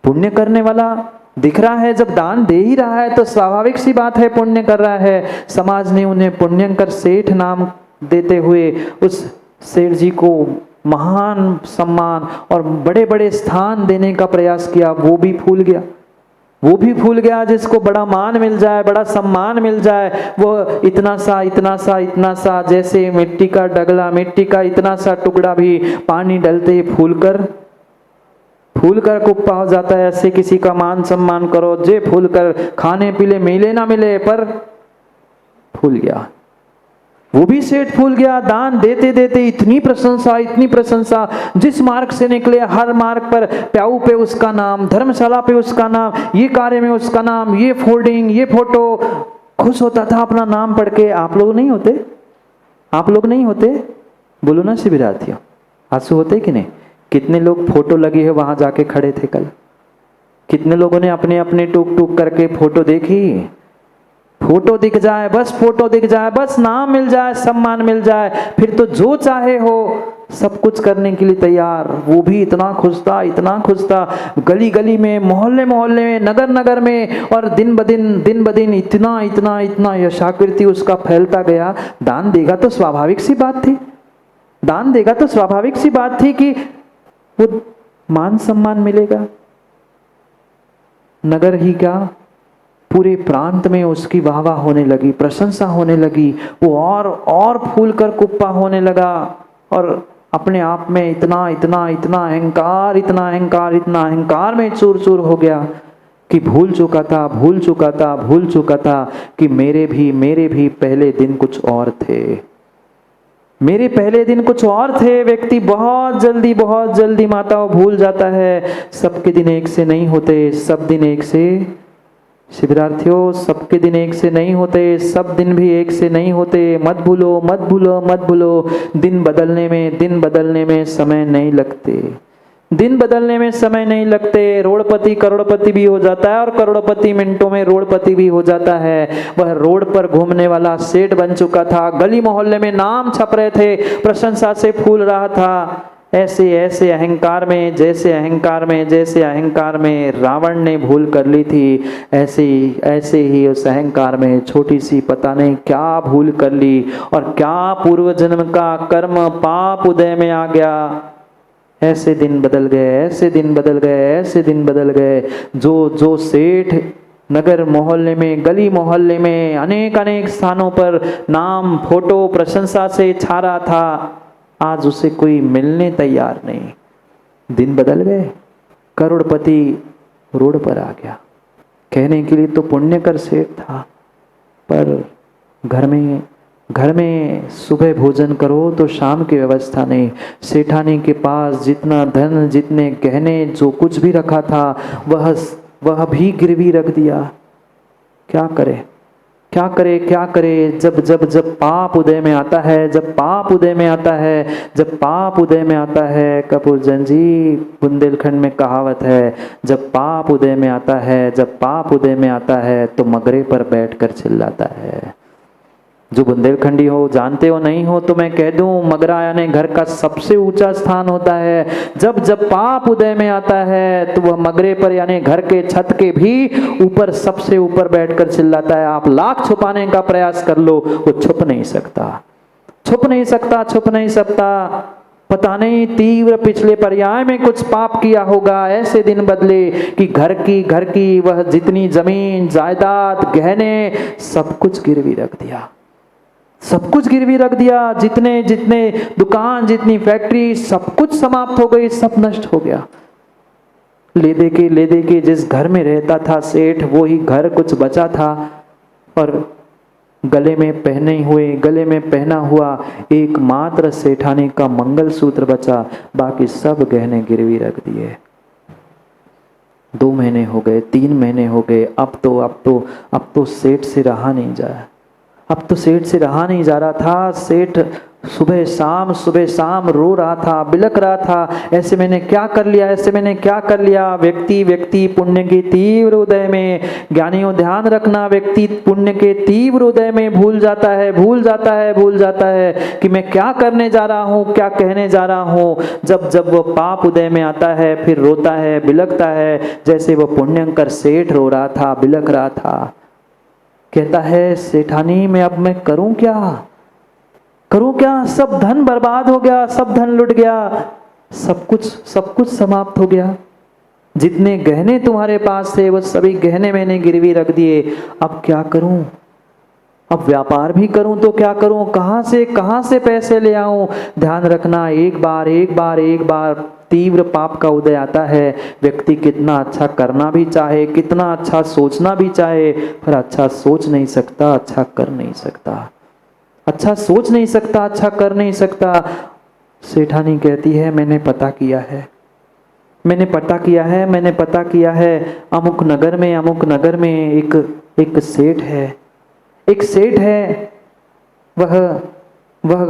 पुण्य करने वाला दिख रहा है, जब दान दे ही रहा है तो स्वाभाविक सी बात है पुण्य कर रहा है। समाज ने उन्हें पुण्यकर सेठ नाम देते हुए उस सेठ जी को महान सम्मान और बड़े बड़े स्थान देने का प्रयास किया। वो भी भूल गया, वो भी भूल गया। जिसको बड़ा मान मिल जाए, बड़ा सम्मान मिल जाए, वो इतना सा इतना सा इतना सा, जैसे मिट्टी का डगला, मिट्टी का इतना सा टुकड़ा भी पानी डलते ही फूल कर कुप्पा हो जाता है। ऐसे किसी का मान सम्मान करो जे फूल कर खाने पीले मिले ना मिले, पर फूल गया। वो भी सेठ फूल गया। दान देते देते इतनी प्रशंसा, जिस मार्ग से निकले हर मार्ग पर प्याऊ पे उसका नाम, धर्मशाला पे उसका नाम, ये कार्य में उसका नाम, ये फोल्डिंग, ये फोटो। खुश होता था अपना नाम पढ़ के। आप लोग नहीं होते? आप लोग नहीं होते? बोलो ना शिविरार्थियों, आंसू होते कि नहीं? कितने लोग फोटो लगी है वहां जाके खड़े थे कल? कितने लोगों ने अपने अपने टूक टूक करके फोटो देखी? फोटो दिख जाए बस, फोटो दिख जाए बस, नाम मिल जाए, सम्मान मिल जाए, फिर तो जो चाहे हो सब कुछ करने के लिए तैयार। वो भी इतना खुश था, गली गली में, मोहल्ले मोहल्ले में, नगर नगर में, और दिन ब दिन इतना यशाकृति उसका फैलता गया। दान देगा तो स्वाभाविक सी बात थी, दान देगा तो स्वाभाविक सी बात थी कि वो मान सम्मान मिलेगा। नगर ही क्या, पूरे प्रांत में उसकी वाहवाह होने लगी, प्रशंसा होने लगी। वो और फूल कर कुप्पा होने लगा, और अपने आप में इतना अहंकार में चूर चूर हो गया कि भूल चुका था कि मेरे भी पहले दिन कुछ और थे। मेरे पहले दिन कुछ और थे। व्यक्ति बहुत जल्दी माताओं भूल जाता है। सबके दिन एक से नहीं होते, सब दिन एक से, शिविरार्थियों, सबके दिन एक से नहीं होते, सब दिन भी एक से नहीं होते। मत भूलो। दिन बदलने में समय नहीं लगते। रोडपति करोड़पति भी हो जाता है, और करोड़पति मिनटों में रोडपति भी हो जाता है। वह रोड पर घूमने वाला सेठ बन चुका था। गली मोहल्ले में नाम छप रहे थे, प्रशंसा से फूल रहा था। ऐसे अहंकार में, जैसे अहंकार में रावण ने भूल कर ली थी, ऐसे ही उस अहंकार में छोटी सी पता नहीं क्या भूल कर ली, और क्या पूर्व जन्म का कर्म पाप उदय में आ गया। ऐसे दिन बदल गए। जो सेठ नगर मोहल्ले में, गली मोहल्ले में, अनेक स्थानों पर नाम, फोटो, प्रशंसा से छा रहा था, आज उसे कोई मिलने तैयार नहीं। दिन बदल गए। करोड़पति रोड पर आ गया। कहने के लिए तो पुण्यकर सेठ था, पर घर में सुबह भोजन करो तो शाम की व्यवस्था नहीं। सेठानी के पास जितना धन, जितने गहने, जो कुछ भी रखा था, वह भी गिरवी रख दिया। क्या करे जब पाप उदय में आता है, कपूरजन जी, बुंदेलखंड में कहावत है, जब पाप उदय में आता है तो मगरे पर बैठकर चिल्लाता है। जो बुंदेलखंडी हो, जानते हो नहीं हो तो मैं कह दूं, मगरा यानी घर का सबसे ऊंचा स्थान होता है। जब पाप उदय में आता है तो वह मगरे पर यानी घर के छत के भी ऊपर, सबसे ऊपर बैठकर चिल्लाता है। आप लाख छुपाने का प्रयास कर लो, वो छुप नहीं सकता। पता नहीं तीव्र पिछले पर्याय में कुछ पाप किया होगा। ऐसे दिन बदले कि घर की वह जितनी जमीन जायदाद गहने सब कुछ गिरवी रख दिया। जितने दुकान, जितनी फैक्ट्री, सब कुछ समाप्त हो गई, सब नष्ट हो गया। ले दे के जिस घर में रहता था सेठ, वो ही घर कुछ बचा था, और गले में पहना हुआ एकमात्र सेठानी का मंगलसूत्र बचा। बाकी सब गहने गिरवी रख दिए। 2 महीने हो गए, 3 महीने हो गए। अब तो सेठ से रहा नहीं जा रहा था। सेठ सुबह शाम रो रहा था, बिलक रहा था, ऐसे मैंने क्या कर लिया, ऐसे मैंने क्या कर लिया। व्यक्ति पुण्य के तीव्र उदय में, ज्ञानियों ध्यान रखना, व्यक्ति पुण्य के तीव्र उदय में भूल जाता है कि मैं क्या करने जा रहा हूँ, क्या कहने जा रहा हूँ। जब वो पाप उदय में आता है फिर रोता है, बिलकता है, जैसे वो पुण्यंकर सेठ रो रहा था, बिलक रहा था। कहता है सेठानी मैं करूं क्या, सब धन बर्बाद हो गया, सब धन लुट गया, सब कुछ समाप्त हो गया। जितने गहने तुम्हारे पास थे वो सभी गहने मैंने गिरवी रख दिए, अब क्या करूं, अब व्यापार भी करूं तो क्या करूं, कहां से पैसे ले आऊं। ध्यान रखना, एक बार तीव्र पाप का उदय आता है, व्यक्ति कितना अच्छा करना भी चाहे, कितना अच्छा सोचना भी चाहे, पर अच्छा सोच नहीं सकता, अच्छा कर नहीं सकता, अच्छा सोच नहीं सकता, अच्छा कर नहीं सकता। सेठानी कहती है मैंने पता किया है, अमुक नगर में एक सेठ है, वह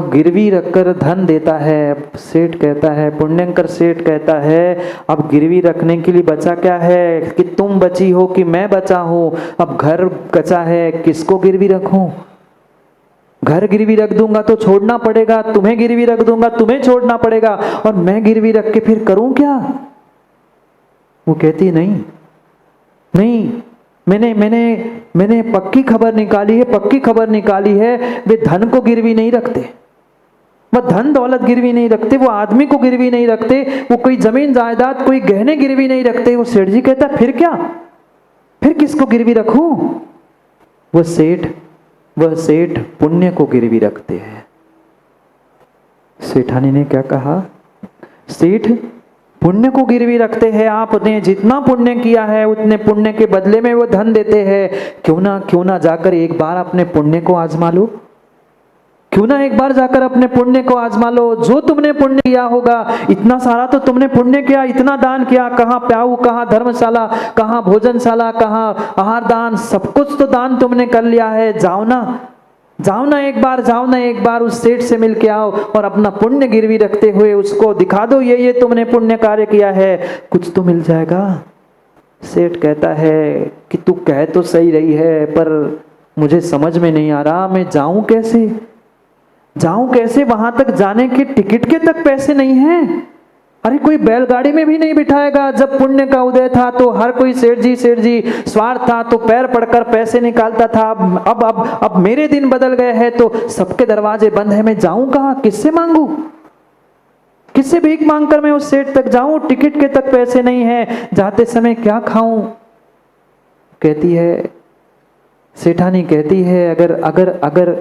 गिरवी रखकर धन देता है। सेठ कहता है, पुण्यंकर सेठ कहता है अब गिरवी रखने के लिए बचा क्या है, कि तुम बची हो कि मैं बचा हूं। अब घर बचा है, किसको गिरवी रखूं, घर गिरवी रख दूंगा तो छोड़ना पड़ेगा, तुम्हें गिरवी रख दूंगा तुम्हें छोड़ना पड़ेगा, और मैं गिरवी रख के फिर करूं क्या। वो कहती नहीं, मैंने पक्की खबर निकाली है, वे धन को गिरवी नहीं रखते, वह धन दौलत गिरवी नहीं रखते, वो आदमी को गिरवी नहीं रखते, वो कोई जमीन जायदाद कोई गहने गिरवी नहीं रखते। वो सेठ जी कहता फिर क्या, फिर किसको गिरवी रखूं। वह सेठ पुण्य को गिरवी रखते हैं। सेठानी ने क्या कहा, सेठ पुण्य को गिरवी रखते हैं, आपने जितना पुण्य किया है उतने पुण्य के बदले में वो धन देते हैं। क्यों ना जाकर एक बार अपने पुण्य को आजमा लो, जो तुमने पुण्य किया होगा, इतना सारा तो तुमने पुण्य किया, इतना दान किया, कहाँ प्याऊ, कहाँ धर्मशाला, कहाँ भोजनशाला, कहाँ आहार दान, सब कुछ तो दान तुमने कर लिया है। जाओ ना एक बार उस सेठ से मिल के आओ और अपना पुण्य गिरवी रखते हुए उसको दिखा दो, ये तुमने पुण्य कार्य किया है, कुछ तो मिल जाएगा। सेठ कहता है कि तू कह तो सही रही है, पर मुझे समझ में नहीं आ रहा, मैं जाऊं कैसे, वहां तक जाने के टिकट के तक पैसे नहीं हैं। अरे कोई बैलगाड़ी में भी नहीं बिठाएगा। जब पुण्य का उदय था तो हर कोई सेठ जी स्वार्थ था तो पैर पड़कर पैसे निकालता था। अब मेरे दिन बदल गए हैं तो सबके दरवाजे बंद है, मैं जाऊं कहां, किससे मांगू, किससे भीख मांगकर मैं उस सेठ तक जाऊं, टिकट के तक पैसे नहीं है, जाते समय क्या खाऊं। कहती है, सेठानी कहती है अगर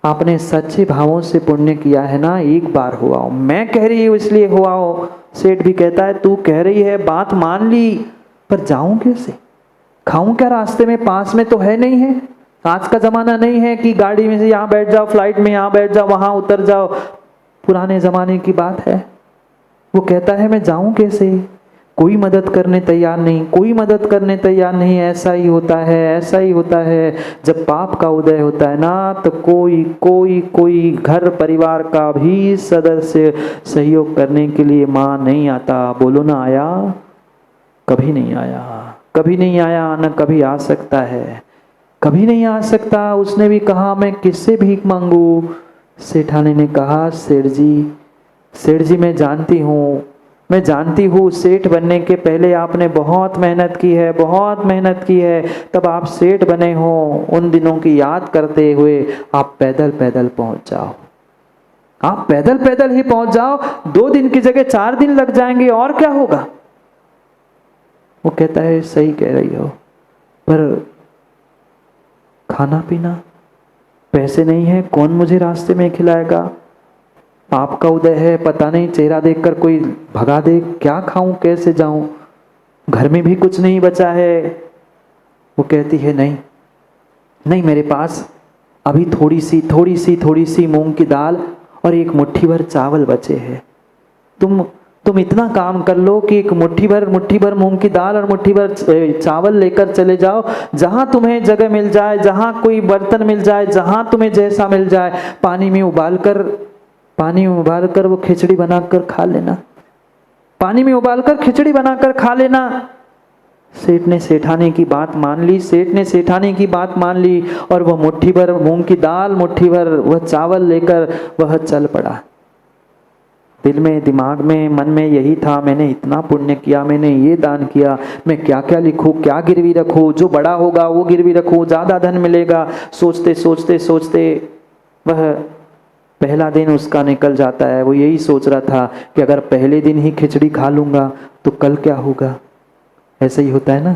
आपने सच्चे भावों से पुण्य किया है ना, एक बार हुआ हो, मैं कह रही हूं इसलिए हुआ हो। सेठ भी कहता है तू कह रही है, बात मान ली, पर जाऊं कैसे, खाऊं क्या, रास्ते में पास में तो है नहीं है। आज का जमाना नहीं है कि गाड़ी में से यहाँ बैठ जाओ, फ्लाइट में यहाँ बैठ जाओ, वहां उतर जाओ, पुराने जमाने की बात है। वो कहता है मैं जाऊं कैसे, कोई मदद करने तैयार नहीं। ऐसा ही होता है जब पाप का उदय होता है ना, तो कोई घर परिवार का भी सदस्य सहयोग करने के लिए मां नहीं आता। बोलो ना, आया, कभी नहीं आया, न कभी आ सकता है, कभी नहीं आ सकता। उसने भी कहा मैं किससे भीख मांगू। सेठानी ने कहा सेठ जी मैं जानती हूँ सेठ बनने के पहले आपने बहुत मेहनत की है, तब आप सेठ बने हो। उन दिनों की याद करते हुए आप पैदल पहुंच जाओ, आप पैदल ही पहुंच जाओ, 2 दिन की जगह 4 दिन लग जाएंगे, और क्या होगा। वो कहता है सही कह रही हो, पर खाना पीना, पैसे नहीं है, कौन मुझे रास्ते में खिलाएगा। आपका उदय है, पता नहीं चेहरा देखकर कोई भगा दे, क्या खाऊं, कैसे जाऊं, घर में भी कुछ नहीं बचा है। वो कहती है नहीं, मेरे पास अभी थोड़ी सी मूंग की दाल और एक मुट्ठी भर चावल बचे हैं। तुम इतना काम कर लो कि एक मुट्ठी भर मूंग की दाल और मुट्ठी भर चावल लेकर चले जाओ, जहां तुम्हें जगह मिल जाए, जहां कोई बर्तन मिल जाए, जहां तुम्हें जैसा मिल जाए, पानी में उबाल कर पानी में उबाल कर वो खिचड़ी बनाकर खा लेना, पानी में उबालकर खिचड़ी बनाकर खा लेना। सेठ ने सेठानी की बात मान ली, सेठ ने सेठानी की बात मान ली और वह मुट्ठी भर मूंग की दाल, मुट्ठी भर वह चावल लेकर वह चल पड़ा। दिल में, दिमाग में, मन में यही था, मैंने इतना पुण्य किया, मैंने ये दान किया, मैं क्या क्या लिखूं, क्या गिरवी रखूं, जो बड़ा होगा वो गिरवी रखूं, ज़्यादा धन मिलेगा। सोचते सोचते सोचते वह पहला दिन उसका निकल जाता है। वो यही सोच रहा था कि अगर पहले दिन ही खिचड़ी खा लूँगा तो कल क्या होगा। ऐसा ही होता है ना।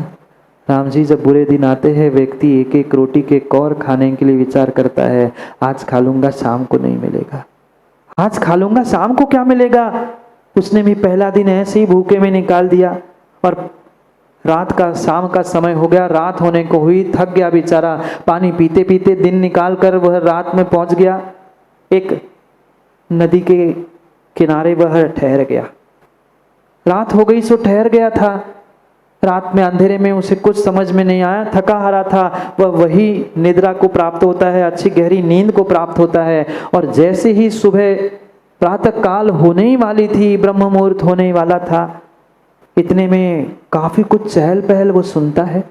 राम जी, जब बुरे दिन आते हैं व्यक्ति एक एक रोटी के कौर खाने के लिए विचार करता है, आज खा लूँगा शाम को नहीं मिलेगा, आज खा लूँगा शाम को क्या मिलेगा। उसने भी पहला दिन ऐसे ही भूखे में निकाल दिया और रात का, शाम का समय हो गया, रात होने को हुई, थक गया बेचारा। पानी पीते पीते दिन निकाल कर वह रात में पहुंच गया। एक नदी के किनारे वह ठहर गया। रात हो गई सो ठहर गया था। रात में अंधेरे में उसे कुछ समझ में नहीं आया, थका हारा था। वह वही निद्रा को प्राप्त होता है, अच्छी गहरी नींद को प्राप्त होता है। और जैसे ही सुबह प्रातः काल होने ही वाली थी, ब्रह्म मुहूर्त होने ही वाला था, इतने में काफी कुछ चहल पहल वो सुनता है।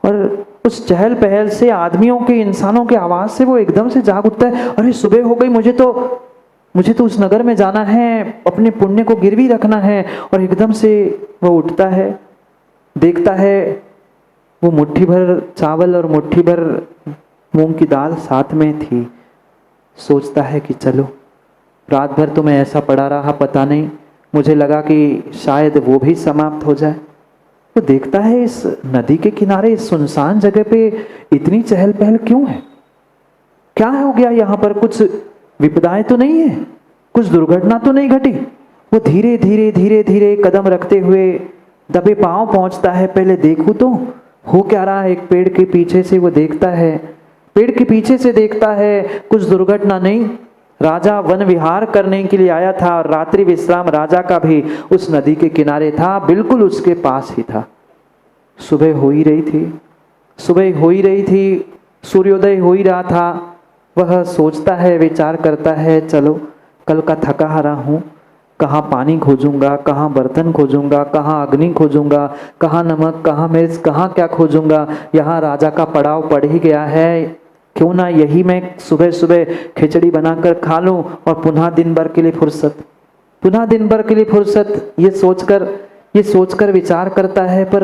और उस चहल पहल से, आदमियों के, इंसानों के आवाज से वो एकदम से जाग उठता है। अरे सुबह हो गई, मुझे तो उस नगर में जाना है, अपने पुण्य को गिरवी रखना है। और एकदम से वो उठता है, देखता है वो मुट्ठी भर चावल और मुट्ठी भर मूंग की दाल साथ में थी। सोचता है कि चलो, रात भर तो मैं ऐसा पड़ा रहा, पता नहीं, मुझे लगा कि शायद वो भी समाप्त हो जाए। वो देखता है इस नदी के किनारे, इस सुनसान जगह पे इतनी चहल पहल क्यों है, क्या हो गया यहाँ पर, कुछ विपदाएं तो नहीं है, कुछ दुर्घटना तो नहीं घटी। वो धीरे धीरे धीरे धीरे कदम रखते हुए दबे पांव पहुंचता है। पहले देखूं तो हो क्या रहा है। एक पेड़ के पीछे से वो देखता है, पेड़ के पीछे से देखता है, कुछ दुर्घटना नहीं। राजा वन विहार करने के लिए आया था और रात्रि विश्राम राजा का भी उस नदी के किनारे था, बिल्कुल उसके पास ही था। सुबह हो ही रही थी, सुबह हो ही रही थी, सूर्योदय हो ही रहा था। वह सोचता है, विचार करता है, चलो कल का थका हारा हूँ, कहाँ पानी खोजूंगा, कहाँ बर्तन खोजूंगा, कहाँ अग्नि खोजूंगा, कहाँ नमक, कहाँ मिर्च, कहाँ क्या खोजूंगा। यहाँ राजा का पड़ाव पड़ ही गया है, क्यों ना यही मैं सुबह सुबह खिचड़ी बनाकर खा लूं और पुनः दिन भर के लिए फुर्सत, पुनः दिन भर के लिए फुर्सत। ये सोचकर विचार करता है, पर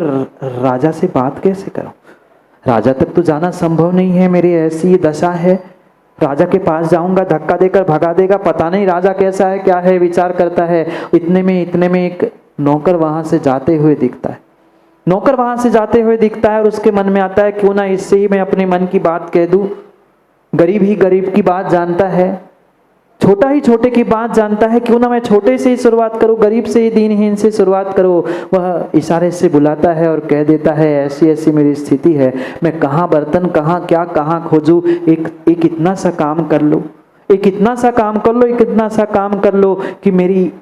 राजा से बात कैसे करूं, राजा तक तो जाना संभव नहीं है, मेरी ऐसी दशा है। राजा के पास जाऊंगा, धक्का देकर भगा देगा, पता नहीं राजा कैसा है, क्या है, विचार करता है। इतने में एक नौकर वहां से जाते हुए दिखता है। नौकर वहां से जाते हुए दिखता है और उसके मन में आता है, क्यों ना इससे ही मैं अपने मन की बात कह दूं। गरीब ही गरीब की बात जानता है, छोटा ही छोटे की बात जानता है, क्यों ना मैं छोटे से ही शुरुआत करूं, गरीब से ही, दीनहीन से शुरुआत करूं। वह इशारे से बुलाता है और कह देता है, ऐसी ऐसी मेरी स्थिति है, मैं कहाँ बर्तन, कहाँ क्या, कहाँ खोजूं, एक इतना सा काम कर लो, एक इतना सा काम कर लो, एक इतना सा काम कर लो कि मेरी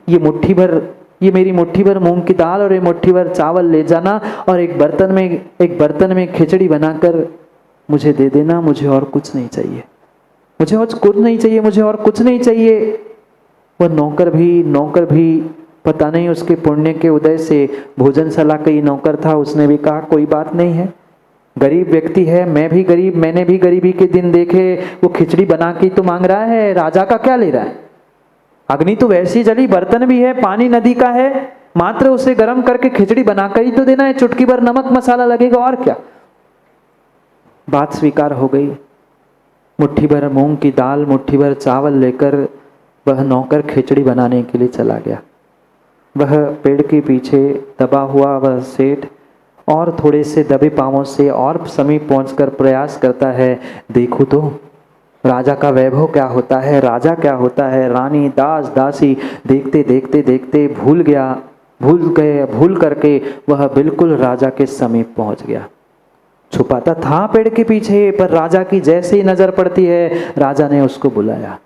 ये मेरी मुट्ठी भर मूंग की दाल और ये मुट्ठी भर चावल ले जाना और एक बर्तन में खिचड़ी बनाकर मुझे दे देना। मुझे और कुछ नहीं चाहिए, मुझे और कुछ नहीं चाहिए, मुझे और कुछ नहीं चाहिए। वह नौकर भी पता नहीं उसके पुण्य के उदय से भोजनशाला का ही नौकर था। उसने भी कहा, कोई बात नहीं है, गरीब व्यक्ति है, मैं भी गरीब, मैंने भी गरीबी के दिन देखे। वो खिचड़ी बना के तो मांग रहा है, राजा का क्या ले रहा है, अग्नि तो वैसी जली, बर्तन भी है, पानी नदी का है, मात्र उसे गर्म करके खिचड़ी बनाकर ही तो देना है, चुटकी भर नमक मसाला लगेगा और क्या। बात स्वीकार हो गई। मुट्ठी भर मूंग की दाल, मुट्ठी भर चावल लेकर वह नौकर खिचड़ी बनाने के लिए चला गया। वह पेड़ के पीछे दबा हुआ वह सेठ और थोड़े से दबे पांवों से और समीप पहुंचकर प्रयास करता है, देखो तो राजा का वैभव क्या होता है, राजा क्या होता है। रानी, दास, दासी देखते देखते देखते भूल करके वह बिल्कुल राजा के समीप पहुंच गया। छुपाता था पेड़ के पीछे, पर राजा की जैसे ही नजर पड़ती है, राजा ने उसको बुलाया,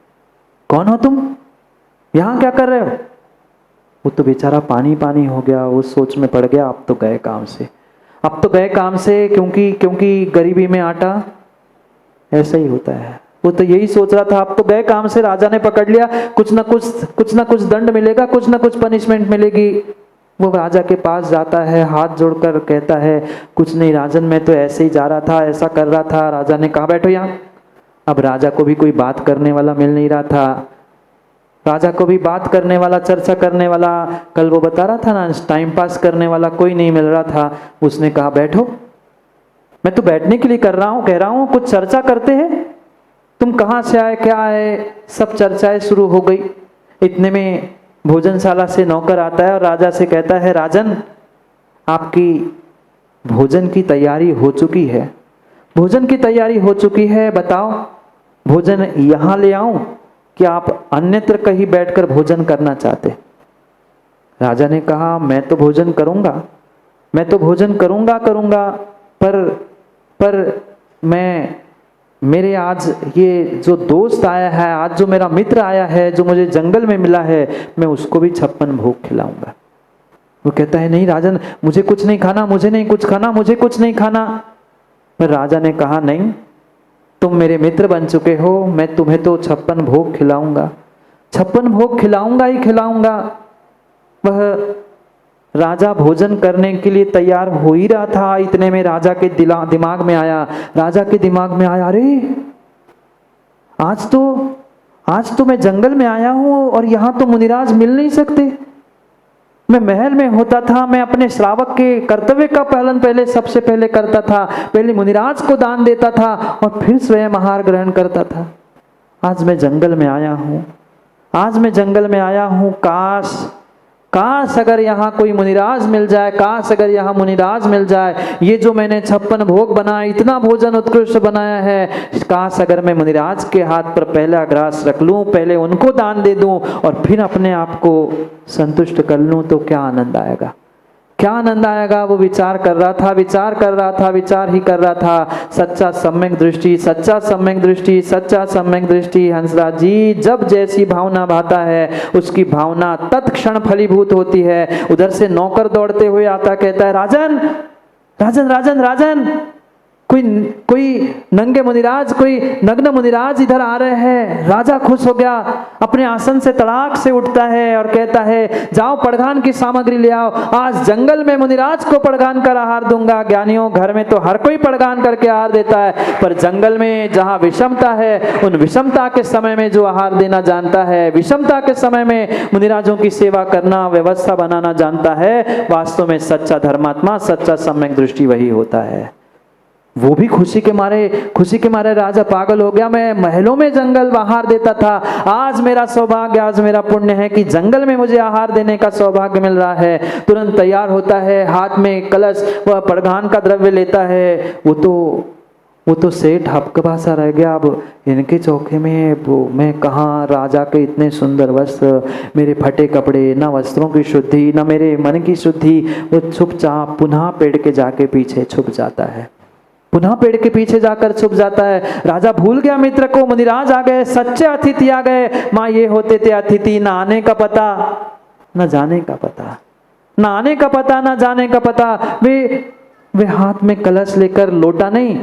कौन हो तुम, यहां क्या कर रहे हो। वो तो बेचारा पानी पानी हो गया, उस सोच में पड़ गया, अब तो गए काम से, क्योंकि गरीबी में आटा ऐसा ही होता है। वो तो यही सोच रहा था, अब तो गए काम से, राजा ने पकड़ लिया, कुछ ना कुछ दंड मिलेगा, कुछ ना कुछ पनिशमेंट मिलेगी। वो राजा के पास जाता है, हाथ जोड़कर कहता है, कुछ नहीं राजन, मैं तो ऐसे ही जा रहा था, ऐसा कर रहा था। राजा ने कहा बैठो यहाँ। अब राजा को भी कोई बात करने वाला मिल नहीं रहा था, राजा को भी बात करने वाला, चर्चा करने वाला, कल वो बता रहा था ना, टाइम पास करने वाला कोई नहीं मिल रहा था। उसने कहा बैठो, मैं तो बैठने के लिए कर रहा हूँ, कह रहा हूँ कुछ चर्चा करते हैं, तुम कहाँ से आए, क्या है, सब चर्चाएं शुरू हो गई। इतने में भोजनशाला से नौकर आता है और राजा से कहता है, राजन आपकी भोजन की तैयारी हो चुकी है, भोजन की तैयारी हो चुकी है, बताओ भोजन यहाँ ले आऊं कि आप अन्यत्र कहीं बैठकर भोजन करना चाहते। राजा ने कहा, मैं तो भोजन करूंगा, मैं तो भोजन करूंगा पर मेरे आज ये जो दोस्त आया है, आज जो मेरा मित्र आया है, जो मुझे जंगल में मिला है, मैं उसको भी 56 भोग खिलाऊंगा। वो कहता है, नहीं राजन, मुझे कुछ नहीं खाना, मुझे नहीं कुछ खाना, मुझे कुछ नहीं खाना। पर राजा ने कहा, नहीं, तुम मेरे मित्र बन चुके हो, मैं तुम्हें तो 56 भोग खिलाऊंगा, 56 भोग खिलाऊंगा ही खिलाऊंगा। वह राजा भोजन करने के लिए तैयार हो ही रहा था, इतने में राजा के दिमाग में आया, अरे आज तो मैं जंगल में आया हूं और यहां तो मुनिराज मिल नहीं सकते। मैं महल में होता था, मैं अपने श्रावक के कर्तव्य का पालन पहले सबसे पहले करता था, पहले मुनिराज को दान देता था और फिर स्वयं आहार ग्रहण करता था। आज मैं जंगल में आया हूं, काश अगर यहाँ कोई मुनिराज मिल जाए, काश अगर यहाँ मुनिराज मिल जाए, ये जो मैंने 56 भोग बनाए, इतना भोजन उत्कृष्ट बनाया है, काश अगर मैं मुनिराज के हाथ पर पहला ग्रास रख लूं, पहले उनको दान दे दूं और फिर अपने आप को संतुष्ट कर लूं, तो क्या आनंद आएगा, क्या आनंद आएगा। वो विचार ही कर रहा था। सच्चा सम्यक दृष्टि हंसराज जी, जब जैसी भावना भाता है उसकी भावना तत्क्षण फलीभूत होती है। उधर से नौकर दौड़ते हुए आता, कहता है, राजन, कोई नंगे मुनिराज, कोई नग्न मुनिराज इधर आ रहे हैं। राजा खुश हो गया, अपने आसन से तड़ाक से उठता है और कहता है, जाओ पड़घान की सामग्री ले आओ, आज जंगल में मुनिराज को पड़घान कर आहार दूंगा। ज्ञानियों, घर में तो हर कोई पड़घान करके आहार देता है, पर जंगल में जहां विषमता है, उन विषमता के समय में जो आहार देना जानता है, विषमता के समय में मुनिराजों की सेवा करना, व्यवस्था बनाना जानता है, वास्तव में सच्चा धर्मात्मा, सच्चा सम्यक दृष्टि वही होता है। वो भी खुशी के मारे राजा पागल हो गया। मैं महलों में जंगल आहार देता था, आज मेरा सौभाग्य, आज मेरा पुण्य है कि जंगल में मुझे आहार देने का सौभाग्य मिल रहा है। तुरंत तैयार होता है, हाथ में कलश, वह पड़घान का द्रव्य लेता है। वो तो सेठ हपकबा सा रह गया। अब इनके चौके में वो मैं कहाँ, राजा के इतने सुंदर वस्त्र, मेरे फटे कपड़े, ना वस्त्रों की शुद्धि, ना मेरे मन की शुद्धि। वो चुपचाप पुनः पेड़ के जाके पीछे छुप जाता है, पुनः पेड़ के पीछे जाकर छुप जाता है। राजा भूल गया मित्र को, मुनिराज आ गए, सच्चे अतिथि आ गए। माँ ये होते थे अतिथि, ना आने का पता ना जाने का पता, ना आने का पता ना जाने का पता। वे हाथ में कलश लेकर, लोटा नहीं,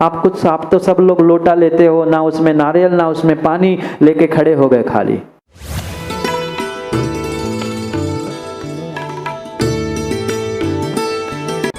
आप तो सब लोग लोटा लेते हो, ना उसमें नारियल ना उसमें पानी, लेके खड़े हो गए खाली।